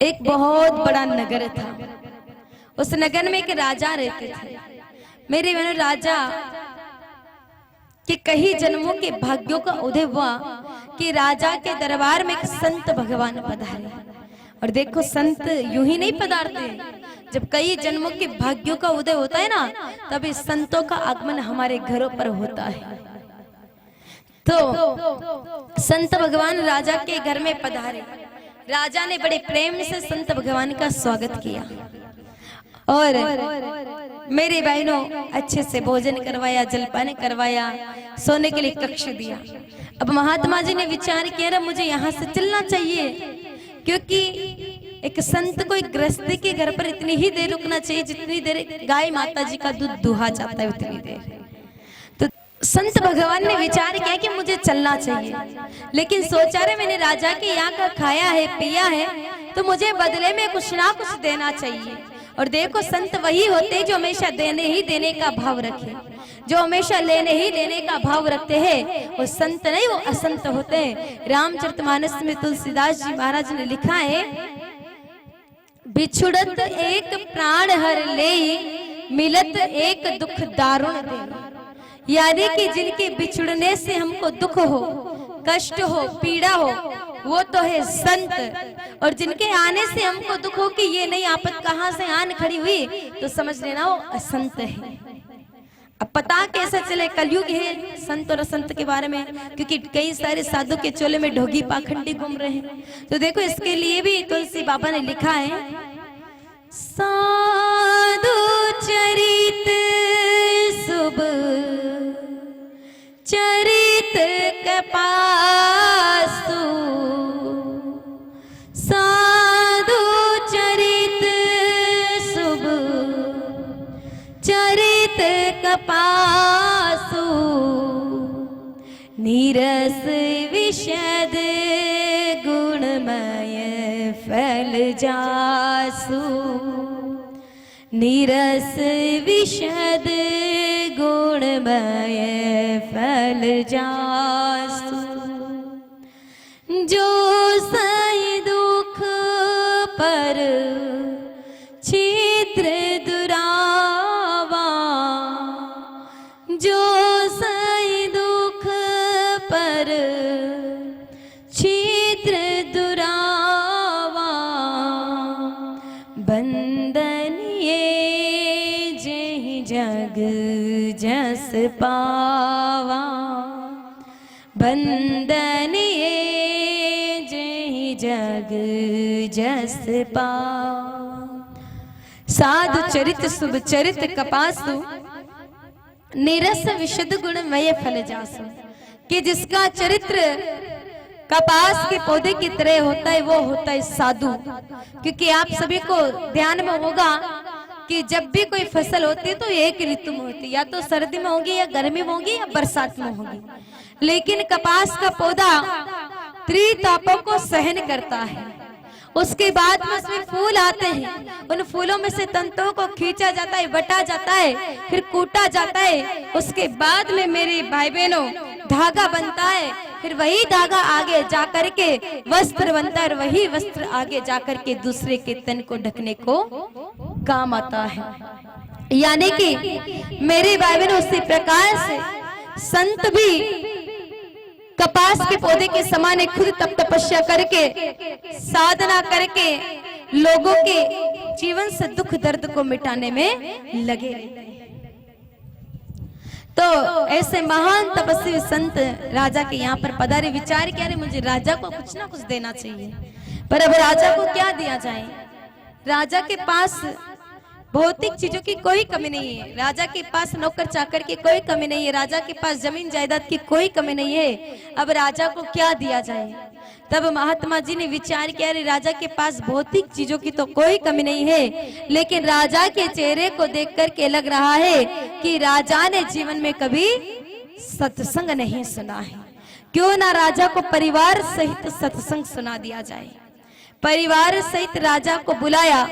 एक बहुत बड़ा नगर था। उस नगर में एक राजा रहते थे। मेरे बहनों, राजा के कई जन्मों के भाग्यों का उदय हुआ कि राजा के दरबार में एक संत भगवान पधारे। और देखो, संत यूं ही नहीं पधारते, जब कई जन्मों के भाग्यों का उदय होता है ना, तभी संतों का आगमन हमारे घरों पर होता है। तो संत भगवान राजा के घर में पधारे। राजा ने बड़े प्रेम से संत भगवान का स्वागत किया और मेरे बहनों अच्छे से भोजन करवाया, जलपान करवाया, सोने के लिए कक्ष दिया। अब महात्मा जी ने विचार किया, मुझे यहाँ से चलना चाहिए, क्योंकि एक संत को एक गृहस्थी के घर पर इतनी ही देर रुकना चाहिए जितनी देर गाय माता जी का दूध दुहा जाता है, उतनी देर। तो संत भगवान ने विचार किया कि मुझे चलना चाहिए, लेकिन सोचा रे मैंने राजा के यहाँ का खाया है, पिया है, तो मुझे बदले में कुछ ना कुछ देना चाहिए। और देखो, संत वही होते जो हमेशा देने ही देने का भाव रखे, जो हमेशा लेने ही लेने का भाव रखते हैं, वो संत नहीं, वो असंत होते हैं। रामचरितमानस में तुलसीदास जी महाराज ने लिखा है, बिछुड़त एक प्राण हर ले, मिलत एक दुख दारुण दे। यानी कि जिनके बिछुड़ने से हमको दुख हो, कष्ट हो, पीड़ा हो, वो तो है संत। और जिनके आने से हमको दुख हो कि ये नई आफत कहाँ से आन खड़ी हुई, तो समझ लेना वो असंत है। अब पता कैसे चले, कलयुग है संत और असंत के बारे में, क्योंकि कई सारे साधु के चोले में ढोगी पाखंडी घूम रहे हैं। तो देखो, इसके लिए भी तुलसी बाबा ने लिखा है, साधु चरित शुभ चरित कपासु, साधु चरित शुभ चरित कपासु, नीरस विशद गुणमय फल जासु, नीरस विशद गुणमय फल जासु। जो सही दुख पर छिद्र दुरावा, जो सही दुख पर छिद्र दुरावा, बंधन ये जेहि जग जस पावा, बंधन ये जेहि जग जस पावा। साधु चरित शुभ चरित कपासु, निरस विशुद्ध गुणमय फल जासु। कि जिसका चरित्र कपास के पौधे की तरह होता है, वो होता है साधु। क्योंकि आप सभी को ध्यान में होगा कि जब भी कोई फसल होती है तो एक ऋतु में होती है, या तो सर्दी में होगी, या गर्मी में होगी, या बरसात में होगी। लेकिन कपास का पौधा त्रितापों को सहन करता है। उसके बाद में उसमें फूल आते हैं, उन फूलों में से तंतुओं को खींचा जाता है, बटा जाता है, फिर कूटा जाता है। उसके बाद में मेरे भाई बहनों धागा बनता है, फिर वही धागा आगे जाकर के वस्त्र बनता है, और वही वस्त्र आगे जाकर के दूसरे के तन को ढकने को काम आता है। यानी कि मेरे भाई बहनों, उसी प्रकार से संत भी कपास के पौधे के समान खुद तप तपस्या करके, साधना करके लोगों के जीवन से दुख दर्द को मिटाने में लगे रहते हैं। तो ऐसे महान तपस्वी संत राजा के यहाँ पर पधारे। विचार किया, मुझे राजा को कुछ ना कुछ देना चाहिए, पर अब राजा को क्या दिया जाए। राजा के पास भौतिक चीजों की कोई कमी नहीं है, राजा के पास नौकर चाकर की कोई कमी नहीं है, राजा के पास जमीन जायदाद की कोई कमी नहीं है। अब राजा को क्या दिया जाए। तब महात्मा जी ने विचार किया, राजा के पास भौतिक चीजों की तो कोई कमी नहीं है, लेकिन राजा के चेहरे को देख करके लग रहा है कि राजा ने जीवन में कभी सत्संग नहीं सुना है। क्यों ना राजा को परिवार सहित सत्संग सुना दिया जाए। परिवार सहित राजा को बुलाया,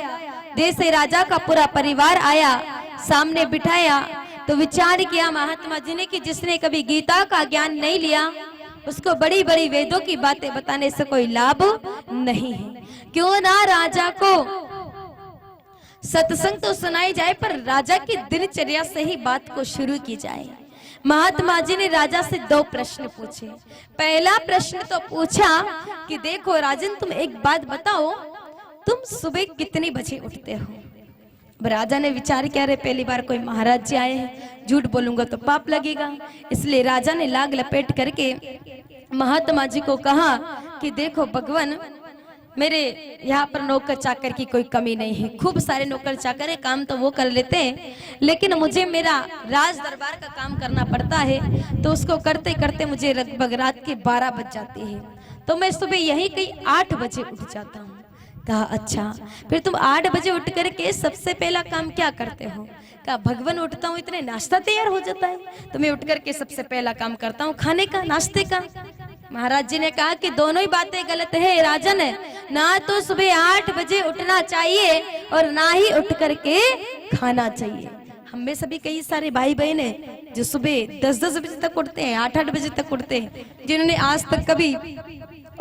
जैसे राजा का पूरा परिवार आया, सामने बिठाया, तो विचार किया महात्मा जी ने कि जिसने कभी गीता का ज्ञान नहीं लिया, उसको बड़ी बड़ी वेदों की बातें बताने से कोई लाभ नहीं है। क्यों ना राजा को सत्संग तो सुनाई जाए, पर राजा की दिनचर्या से ही बात को शुरू की जाए। महात्मा जी ने राजा से 2 प्रश्न पूछे। पहला प्रश्न तो पूछा कि देखो राजन, तुम एक बात बताओ, तुम सुबह कितने बजे उठते हो? राजा ने विचार किया, अरे पहली बार कोई महाराज जी आए हैं, झूठ बोलूंगा तो पाप लगेगा। इसलिए राजा ने लाग लपेट करके महात्मा जी को कहा कि देखो भगवान, मेरे यहाँ पर नौकर चाकर की कोई कमी नहीं है, खूब सारे नौकर चाकर है, काम तो वो कर लेते हैं, लेकिन मुझे मेरा राज दरबार का काम करना पड़ता है, तो उसको करते करते मुझे लगभग रात के 12 बज जाते हैं, तो मैं सुबह यही कहीं 8 बजे उठ जाता हूँ। कहा अच्छा, फिर तुम 8 बजे उठ करके सबसे पहला काम क्या करते हो? कहा भगवान, उठता हूँ इतने नाश्ता तैयार हो जाता है, तो मैं उठ करके सबसे पहला काम करता हूँ खाने का, नाश्ते का। महाराज जी ने कहा कि दोनों ही बातें गलत है राजन, ना तो सुबह 8 बजे उठना चाहिए और ना ही उठ करके खाना चाहिए। हम में सभी कई सारे भाई बहन हैं जो सुबह 10-10 बजे तक उठते हैं, 8-8 बजे तक उठते हैं, जिन्होंने आज तक कभी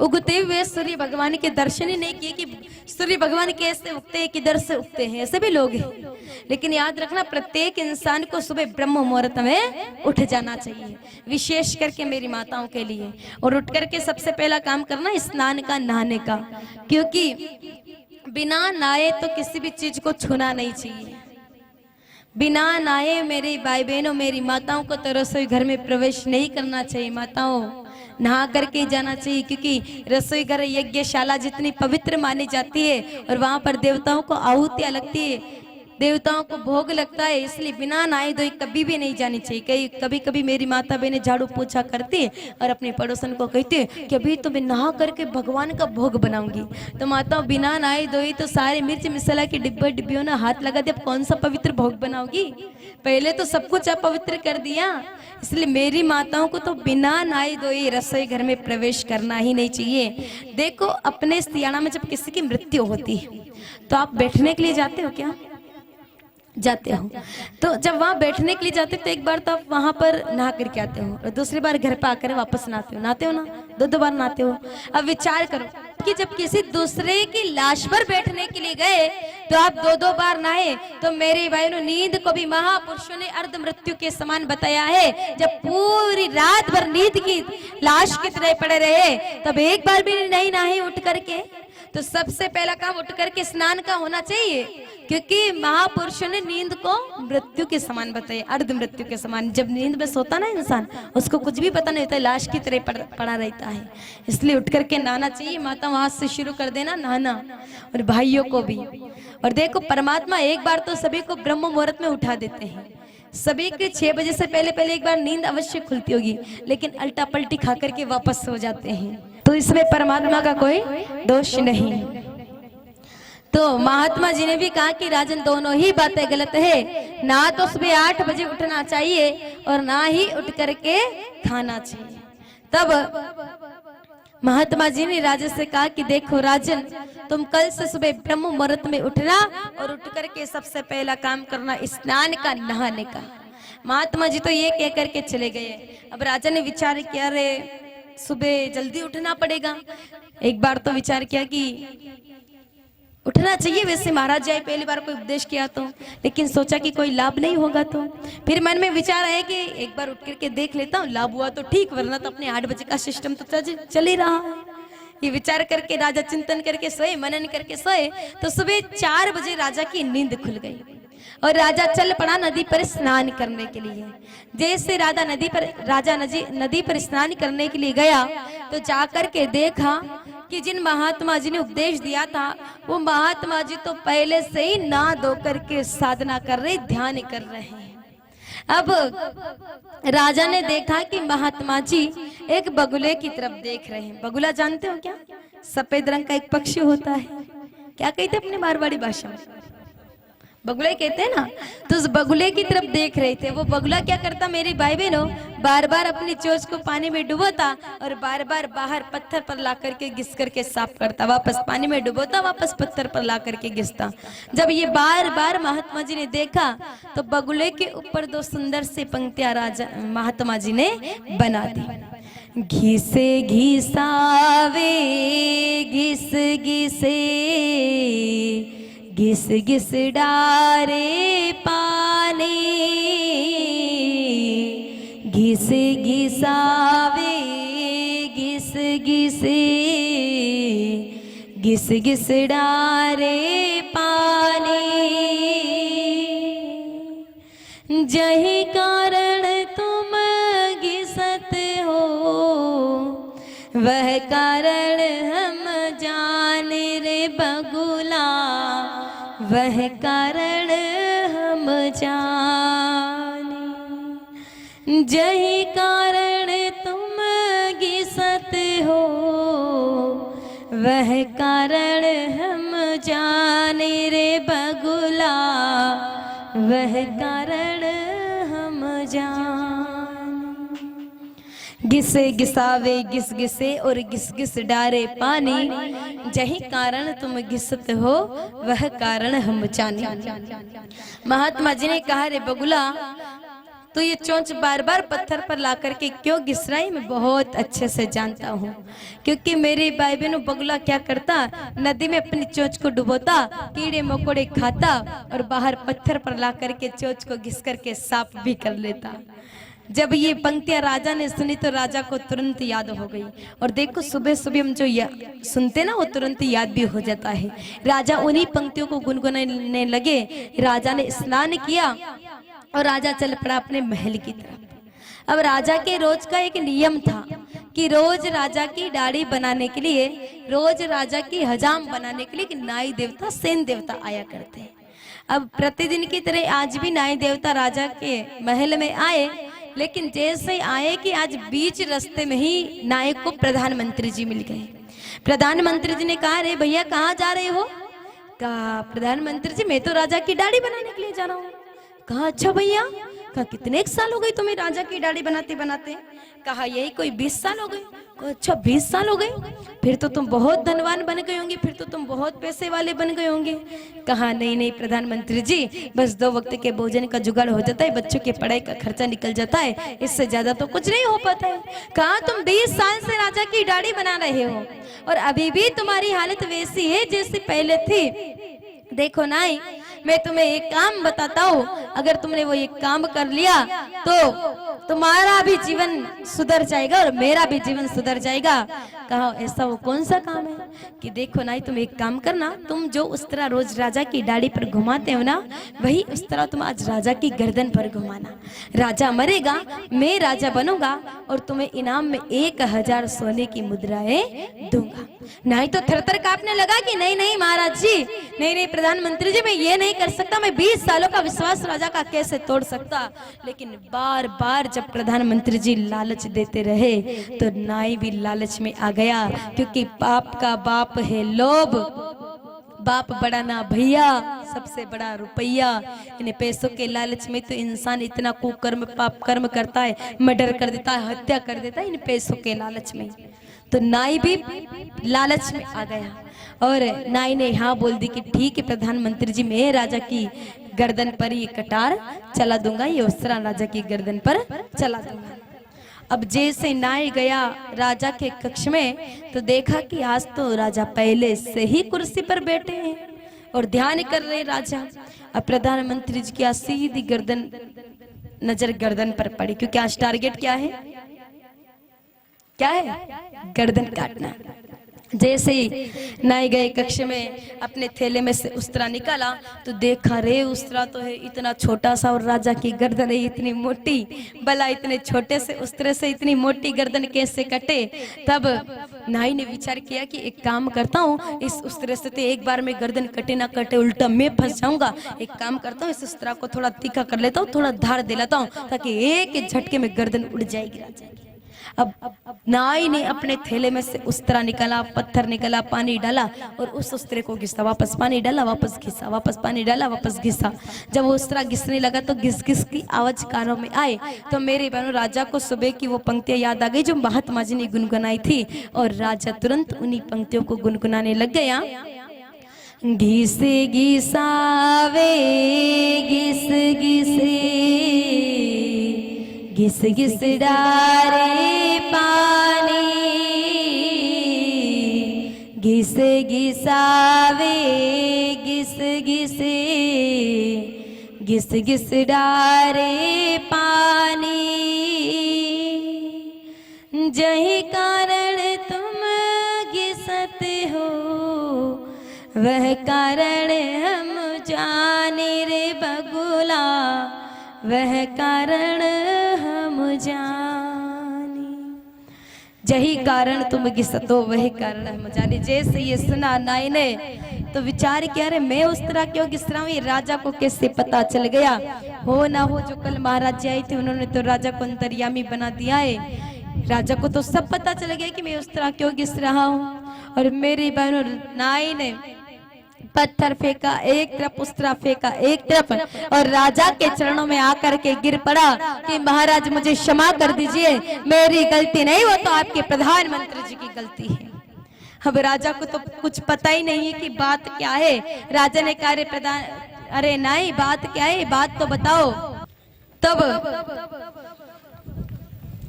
उगते हुए सूर्य भगवान के दर्शन ही नहीं किए कि सूर्य भगवान कैसे उगते हैं, किधर से उगते हैं, ऐसे भी लोग हैं। लेकिन याद रखना, प्रत्येक इंसान को सुबह ब्रह्म मुहूर्त में उठ जाना चाहिए, विशेष करके मेरी माताओं के लिए। और उठ करके सबसे पहला काम करना स्नान का, नहाने का, क्योंकि बिना नहाए तो किसी भी चीज को छूना नहीं चाहिए। बिना नहाए मेरे भाई बहनों, मेरी माताओं को तो रसोई घर में प्रवेश नहीं करना चाहिए। माताओं, नहा करके जाना चाहिए, क्योंकि रसोई घर यज्ञशाला जितनी पवित्र मानी जाती है और वहां पर देवताओं को आहुतियां लगती है, देवताओं को भोग लगता है, इसलिए बिना नहाए धोए कभी भी नहीं जानी चाहिए। कभी कभी मेरी माता बहनें झाड़ू पोछा करती है और अपने पड़ोसन को कहती है कि अभी तो मैं नहा करके भगवान का भोग बनाऊंगी। तो माताओं, बिना नहाए धोए तो सारे मिर्च मसाला के डिब्बे डिब्बियों ने हाथ लगा दिया, अब कौन सा पवित्र भोग बनाओगी? पहले तो सब कुछ अपवित्र कर दिया। इसलिए मेरी माताओं को तो बिना नहाए धोए रसोई घर में प्रवेश करना ही नहीं चाहिए। देखो, अपने सियाना में जब किसी की मृत्यु होती है तो आप बैठने के लिए जाते हो क्या? जाते हो। तो जब वहां बैठने के लिए जाते हो तो एक बार तो आप वहां पर नहा करके आते हो और दूसरी बार घर पे आकर वापस नहाते हो ना, 2 बार नहाते हो। अब विचार करो कि जब किसी दूसरे की लाश पर बैठने के लिए गए तो आप 2 बार नहाए, तो मेरे भाइयों, नींद को भी महापुरुषों ने अर्ध मृत्यु के समान बताया है। जब पूरी रात भर नींद की लाश की तरह पड़े रहे तब एक बार भी नहीं नहाए उठ करके। तो सबसे पहला काम उठ करके स्नान का होना चाहिए, क्योंकि महापुरुषों ने नींद को मृत्यु के समान बताया, अर्ध मृत्यु के समान। जब नींद में सोता ना इंसान, उसको कुछ भी पता नहीं होता, लाश की तरह पड़ा रहता है। इसलिए उठ करके नहाना चाहिए। माता वहां से शुरू कर देना नहाना, और भाइयों को भी। और देखो, परमात्मा एक बार तो सभी को ब्रह्म मुहूर्त में उठा देते हैं। सभी के 6 बजे से पहले एक बार नींद अवश्य खुलती होगी, लेकिन अल्टा पलटी खा करके वापस सो जाते हैं। तो इसमें परमात्मा का कोई दोष नहीं। तो महात्मा जी ने भी कहा कि राजन, दोनों ही बातें गलत है, ना तो सुबह 8 बजे उठना चाहिए और ना ही उठ करके खाना चाहिए। तब महात्मा जी ने राजा से कहा कि देखो राजन, तुम कल से सुबह ब्रह्म मुहूर्त में उठना और उठ करके सबसे पहला काम करना स्नान का, नहाने का। महात्मा जी तो ये कह करके चले गए। अब राजा ने विचार किया, रे सुबह जल्दी उठना पड़ेगा। एक बार तो विचार किया कि उठना चाहिए, वैसे महाराज जी पहली बार कोई उपदेश किया तो, लेकिन सोचा कि कोई लाभ नहीं होगा। तो फिर मन में विचार आया कि एक बार उठ करके देख लेता हूँ, लाभ हुआ तो ठीक, वरना तो अपने 8 बजे का सिस्टम तो चल ही रहा है। ये विचार करके राजा चिंतन करके सोए, मनन करके सोए, तो सुबह 4 बजे राजा की नींद खुल गई और राजा चल पड़ा नदी पर स्नान करने के लिए। जैसे राजा नदी पर स्नान करने के लिए गया तो जाकर के देखा कि जिन महात्मा जी ने उपदेश दिया था वो महात्मा जी तो पहले से ही नहा धो करके साधना कर रहे, ध्यान कर रहे हैं। अब राजा ने देखा कि महात्मा जी एक बगुले की तरफ देख रहे हैं। बगुला जानते हो क्या? सफेद रंग का एक पक्षी होता है। क्या कहते हैं अपने मारवाड़ी भाषा में? बगुला कहते हैं ना। तो उस बगुले की तरफ देख रहे थे। वो बगुला क्या करता मेरे भाई बहनों, बार बार अपनी चोंच को पानी में डुबोता और बार बार बाहर पत्थर पर ला करके घिस करके साफ करता, वापस पानी में डुबोता, वापस पत्थर पर ला करके घिसता। जब ये बार बार महात्मा जी ने देखा तो बगुले के ऊपर 2 सुंदर से पंक्तियां राजा महात्मा जी ने बना दी। घिसे घिसावे घिस घिसे घिस घिस डारे पानी, घिसे घिसावे घिस घिसे घिस घिस डारे पानी, जही कारण तुम घिसत हो वह कारण हम जाने रे बगुला, वह कारण हम जाने। जही कारण तुम घिसत हो वह कारण हम जाने रे बगुला, वह कारण हम जाने। घिसे घिसावे घिस घिसे और घिस घिस डारे पानी, जही कारण तुम घिसत हो वह कारण हम जाने। महात्मा जी ने कहा रे बगुला तो ये चोंच बार बार पत्थर पर ला करके क्यों घिस रहा है, मैं बहुत अच्छे से जानता हूँ। क्योंकि मेरे भाई बहनों बगुला क्या करता, नदी में अपनी चोंच को डुबोता, कीड़े मकोड़े खाता और बाहर पत्थर पर ला करके चोंच को घिस करके साफ भी कर लेता। जब ये पंक्तियां राजा ने सुनी तो राजा को तुरंत याद हो गई। और देखो सुबह सुबह हम जो सुनते ना वो तुरंत याद भी हो जाता है। राजा उन्हीं पंक्तियों को गुनगुनाने लगे। राजा ने स्नान किया और राजा चल पड़ा अपने महल की तरफ। अब राजा के रोज का एक नियम था कि रोज राजा की दाढ़ी बनाने के लिए, रोज राजा की हजाम बनाने के लिए कि नाई देवता सेन देवता आया करते हैं। अब प्रतिदिन की तरह आज भी नाई देवता राजा के महल में आए, लेकिन जैसे आए कि आज बीच रास्ते में ही नायक को प्रधानमंत्री जी मिल गए। प्रधानमंत्री जी ने कहा रे भैया कहाँ जा रहे हो? कहा प्रधानमंत्री जी मैं तो राजा की दाढ़ी बनाने के लिए जा रहा हूँ। कहा अच्छा भैया, कहा कितने एक साल हो गए तुम्हें राजा की दाढ़ी बनाते बनाते? कहा यही कोई 20 साल हो गए। कहा अच्छा 20 साल हो गए, फिर तो तुम बहुत धनवान बन गए होंगे, फिर तो तुम बहुत पैसे वाले बन गए होंगे। कहा नहीं नहीं प्रधानमंत्री जी, बस 2 वक्त के भोजन का जुगाड़ हो जाता है, बच्चों के पढ़ाई का खर्चा निकल जाता है, इससे ज्यादा तो कुछ नहीं हो पाता है। कहा तुम 20 साल से राजा की दाढ़ी बना रहे हो और अभी भी तुम्हारी हालत वैसी है जैसी पहले थी। देखो नाई, मैं तुम्हें एक काम बताता हूँ, अगर तुमने वो एक काम कर लिया तो तुम्हारा भी जीवन सुधर जाएगा और मेरा भी जीवन सुधर जाएगा। कहा ऐसा वो कौन सा काम है? कि देखो नाई तुम एक काम करना, तुम जो उस तरह रोज राजा की दाढ़ी पर घुमाते हो ना, वही उस तरह तुम आज राजा की गर्दन पर घुमाना। राजा मरेगा, मैं राजा बनूंगा और तुम्हें इनाम में 1000 सोने की मुद्राएं दूंगा। नाई तो थरथर कांपने लगा कि नहीं नहीं महाराज जी, नहीं नहीं प्रधानमंत्री जी, मैं ये नहीं कर सकता, मैं 20 सालों का विश्वास राजा का कैसे तोड़ सकता। लेकिन बार बार जब प्रधानमंत्री जी लालच देते रहे तो नाई भी लालच में आ गया, क्योंकि पाप का बाप है लोभ। बाप बड़ा ना भैया, सबसे बड़ा रुपया। इन पैसों के लालच में तो इंसान इतना कुकर्म पाप कर्म करता है, मर्डर कर देता है, हत्या कर देता है इन पैसों के लालच में। तो नाई भी लालच में आ गया और नाई ने हाँ बोल दी कि ठीक है प्रधानमंत्री जी, मैं राजा की गर्दन पर ये कटार चला दूंगा, ये उस तरह राजा की गर्दन पर चला दूंगा। अब जैसे नाई गया राजा के कक्ष में तो देखा कि आज तो राजा पहले से ही कुर्सी पर बैठे हैं और ध्यान कर रहे राजा। अब प्रधानमंत्री जी की सीधी गर्दन नजर गर्दन पर पड़ी, क्योंकि आज टारगेट क्या है? क्या है? गर्दन काटना। जैसे ही नाई गए कक्ष में, अपने थैले में से उस्तरा निकाला तो देखा रे उस्तरा तो है इतना छोटा सा और राजा की गर्दन है इतनी मोटी। भला इतने छोटे से उस्तरे से इतनी मोटी गर्दन कैसे कटे? तब नाई ने विचार किया कि एक काम करता हूँ, इस उस्तरे से तो एक बार में गर्दन कटे ना कटे उल्टा मैं फंस जाऊंगा। एक काम करता हूँ, इस उस्तरा को थोड़ा तीखा कर लेता हूँ, थोड़ा धार दिलाता हूँ, ताकि एक झटके में गर्दन उड़ जाएगी राजा की। अब नाई ने अपने थैले में से उस्तरा निकाला, पत्थर निकाला, पानी डाला और उस उस्तरे को घिसा, वापस पानी डाला, वापस घिसा, वापस पानी डाला, वापस घिसा। जब वो उस्तरा घिसने लगा तो घिस घिस की आवाज कानों में आए तो मेरे बहनों राजा को सुबह की वो पंक्तियां याद आ गई जो महात्मा जी ने गुनगुनाई थी और राजा तुरंत उन्हीं पंक्तियों को गुनगुनाने लग गया। घिसे घिसावे घिस घिसे घिस घिस डारे पानी, घिस घिसावे घिस घिसे घिस घिस डारे पानी, जही कारण तुम घिसत हो वह कारण हम जाने रे बगुला, वह कारण हम जाने। जही कारण तुम घिसतो वही कारण हम जाने। जैसे ये सुना नाई ने तो विचार किया, अरे मैं उस तरह क्यों घिस रहा हूँ, ये राजा को कैसे पता चल गया। हो ना हो जो कल महाराज जी आई थी उन्होंने तो राजा को अंतर्यामी बना दिया है। राजा को तो सब पता चल गया कि मैं उस तरह क्यों घिस रहा हूँ। और मेरी बहनों नाई ने पत्थर फेंका एक तरफ, उस तरफ फेंका एक तरफ, और राजा के चरणों में आकर के गिर पड़ा कि महाराज मुझे क्षमा कर दीजिए, मेरी गलती नहीं, वो तो आपके प्रधानमंत्री जी की गलती है। अब राजा को तो कुछ पता ही नहीं है कि बात क्या है। राजा ने कहा अरे नहीं बात क्या है, बात तो बताओ। तब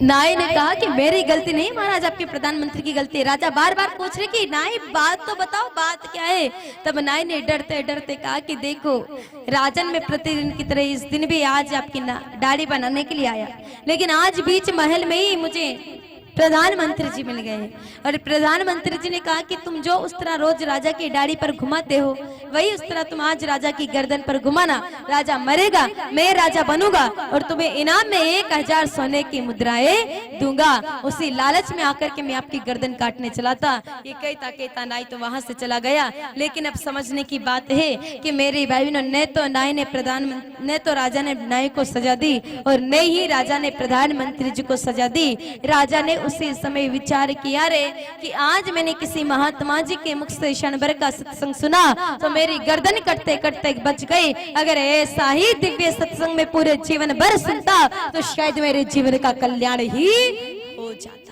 नाई ने कहा कि मेरी गलती नहीं महाराज, आपके प्रधानमंत्री की गलती है। राजा बार बार पूछ रहे कि नाई बात तो बताओ, बात क्या है। तब नाई ने डरते डरते कहा कि देखो राजन में प्रतिदिन की तरह इस दिन भी आज आपकी दाढ़ी बनाने के लिए आया, लेकिन आज बीच महल में ही मुझे प्रधानमंत्री जी मिल गए। और प्रधानमंत्री जी ने कहा कि तुम जो उस तरह रोज राजा की दाढ़ी पर घुमाते हो वही उस तरह तुम आज राजा की गर्दन पर घुमाना। राजा मरेगा, मैं राजा बनूंगा और तुम्हें इनाम में 1000 सोने की मुद्राएं दूंगा। उसी लालच में आकर के मैं आपकी गर्दन काटने चला था। ये कहता कहता नाई तो वहां से चला गया। लेकिन अब समझने की बात है कि मेरी बहनों ने तो नाई ने तो राजा ने नाई को सजा दी और न ही राजा ने प्रधानमंत्री जी को सजा दी। राजा ने उसी समय विचार किया रे कि आज मैंने किसी महात्मा जी के मुख से क्षण भर का सत्संग सुना तो मेरी गर्दन कटते कटते बच गई। अगर ऐसा ही दिव्य सत्संग में पूरे जीवन भर सुनता तो शायद मेरे जीवन का कल्याण ही हो जाता।